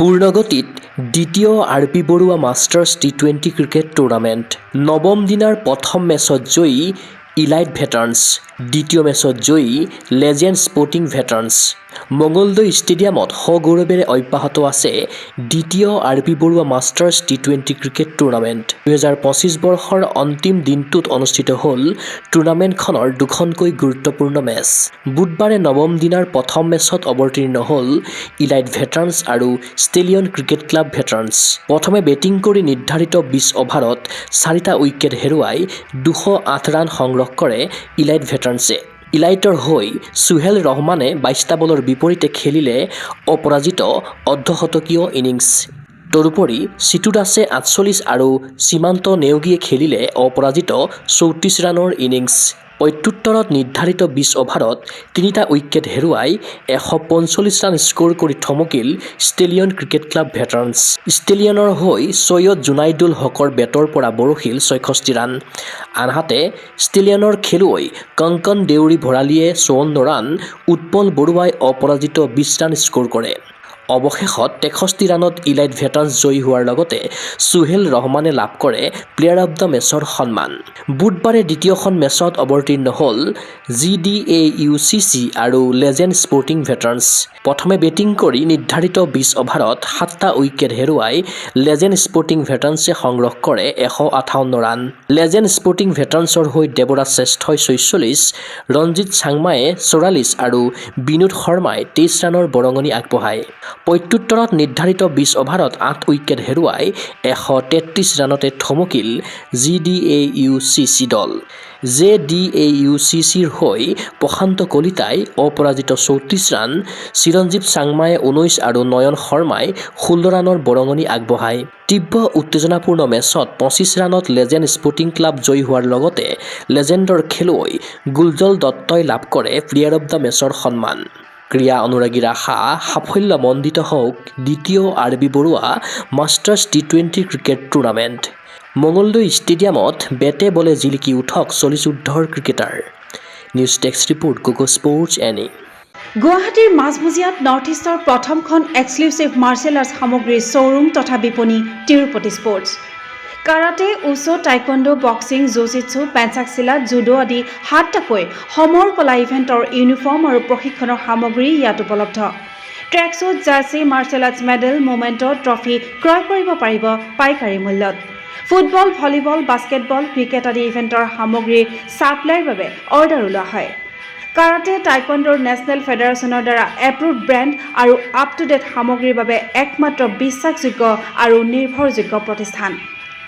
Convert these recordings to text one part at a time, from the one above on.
পূৰ্ণগতিত দ্বিতীয় RP. Baruah masters টি20 ক্ৰিকেট টুৰ্ণামেণ্ট। নৱম দিনাৰ প্ৰথম মেচত জয়ী ইলাইট ভেটাৰান্স, দ্বিতীয় মেচত জয়ী লেজেণ্ড স্পৰ্টিং ভেটাৰান্স। মঙলদৈ ষ্টেডিয়ামত সগৌৰৱেৰে অব্যাহত আছে দ্বিতীয় আৰ.পি. বৰুৱা মাষ্টাৰ্ছ টি20 ক্ৰিকেট টুৰ্ণামেণ্ট। 2025 বৰ্ষৰ অন্তিম দিনটোত অনুষ্ঠিত হ'ল টুৰ্ণামেণ্টখনৰ দুখনকৈ গুৰুত্বপূৰ্ণ মেচ। বুধবাৰে নৱম দিনাৰ প্ৰথম মেচত অৱতীৰ্ণ হ'ল ইলাইট ভেটাৰান্স আৰু ষ্টেলিয়ন ক্ৰিকেট ক্লাব ভেটাৰান্স। প্ৰথমে বেটিং কৰি নিৰ্ধাৰিত 20 অভাৰত 4টা উইকেট হেৰুৱাই 208 ৰান সংগ্ৰহ কৰে ইলাইট ভেটাৰান্সে। ইলাইটৰ হৈ চোহেল ৰহমানে 22টা বলৰ বিপৰীতে খেলিলে অপৰাজিত অৰ্ধশতকীয় ইনিংছ। তদুপৰি সিতু দাসে 48 আৰু সীমান্ত নেওগীয়ে খেলিলে অপৰাজিত 34 ৰানৰ ইনিংছ। প্ৰত্যুত্তৰত নিৰ্ধাৰিত 20 অভাৰত 3টা উইকেট হেৰুৱাই 145 ৰান স্ক'ৰ কৰি থমকিল ষ্টেলিয়ন ক্ৰিকেট ক্লাব ভেটাৰান্স। ষ্টেলিয়নৰ হৈ ছৈয়দ জুনাইদুল হকৰ বেটৰ পৰা বৰশীল 66 ৰান। আনহাতে ষ্টেলিয়নৰ খেলুৱৈ কংকন দেউৰী ভৰালীয়ে 54 ৰান, উৎপল বৰুৱাই অপৰাজিত 20 ৰান স্ক'ৰ কৰে। অৱশেষত 63 ৰানত ইলাইট ভেটাৰান্স জয়ী হোৱাৰ লগতে চোহেল ৰহমানে লাভ কৰে প্লেয়াৰ অৱ দ্য মেচৰ সন্মান। বুধবাৰে দ্বিতীয়খন মেচত অৱতীৰ্ণ হ'ল GDAUCC আৰু লেজেণ্ড স্পৰ্টিং ভেটাৰান্স। প্ৰথমে বেটিং কৰি নিৰ্ধাৰিত 20 অভাৰত 7টা উইকেট হেৰুৱাই লেজেণ্ড স্পৰ্টিং ভেটাৰান্সে সংগ্ৰহ কৰে 158 ৰান। লেজেণ্ড স্পৰ্টিং ভেটাৰান্সৰ হৈ দেৱৰাজ শ্ৰেষ্ঠই 46, ৰঞ্জিত চাংমায়ে 44 আৰু বিনোদ শৰ্মাই 23 ৰানৰ বৰঙণি আগবঢ়ায়। প্ৰত্যুত্তৰত নিৰ্ধাৰিত 20 অভাৰত 8 উইকেট হেৰুৱাই 133 ৰানতে থমকিল GDAUCC দল। JDAUCCৰ হৈ প্ৰশান্ত কলিতাই অপৰাজিত 34 ৰান, চিৰঞ্জীৱ চাংমায়ে 19 আৰু নয়ন শৰ্মাই 16 ৰানৰ বৰঙণি আগবঢ়ায়। তীব্ৰ উত্তেজনাপূৰ্ণ মেচত 25 ৰানত লেজেণ্ড স্পৰ্টিং ক্লাব জয়ী হোৱাৰ লগতে লেজেণ্ডৰ খেলুৱৈ গুলজল দত্তই লাভ কৰে প্লেয়াৰ অৱ দ্য মেচৰ সন্মান। ক্ৰীড়া অনুৰাগীৰ আশা সাফল্যমণ্ডিত হওক দ্বিতীয় আৰ.পি. বৰুৱা মাষ্টাৰ্ছ টি20 ক্ৰিকেট টুৰ্ণামেণ্ট। মঙলদৈ ষ্টেডিয়ামত বেটে বলে জিলিকি উঠক চলিচুদ্ধৰ ক্ৰিকেটাৰ। নিউজ ডেস্ক ৰিপৰ্ট গগো স্পৰ্টছ এনি। গুৱাহাটীৰ মাজমজিয়াত নৰ্থ ইষ্টৰ প্ৰথমখন এক্সক্লুচিভ মাৰ্চেল আৰ্টছ সামগ্ৰীৰ শ্ব'ৰুম তথা বিপণী Tirupati sports. Karate, wushu, taekwondo, boxing, jujitsu, pencak silat, judo আদি 7টাকৈ সমৰ কলা ইভেণ্টৰ ইউনিফৰ্ম আৰু প্ৰশিক্ষণৰ সামগ্ৰী ইয়াত উপলব্ধ। Tracksuit, jersey, martial arts medal, memento, trophy ক্ৰয় কৰিব পাৰিব পাইকাৰী মূল্যত। ফুটবল, ভলীবল, বাস্কেটবল, ক্ৰিকেট আদি ইভেণ্টৰ সামগ্ৰীৰ ছাপ্লাইৰ বাবে অৰ্ডাৰো লোৱা হয়। কাৰাটে, টাইকোৱাণ্ডোৰ নেশ্যনেল ফেডাৰেশ্যনৰ দ্বাৰা এপ্ৰুভড ব্ৰেণ্ড আৰু আপ টু ডেট সামগ্ৰীৰ বাবে একমাত্ৰ বিশ্বাসযোগ্য আৰু নিৰ্ভৰযোগ্য প্ৰতিষ্ঠান।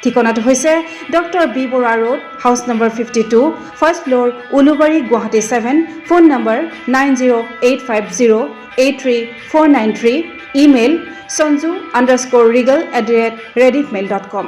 ঠিকনাটো হৈছে doctor B Baruah road, house number 52, first floor, Ulubari, Guwahati 7। Phone number 9085083493। Email sanju_regal@rediffmail.com।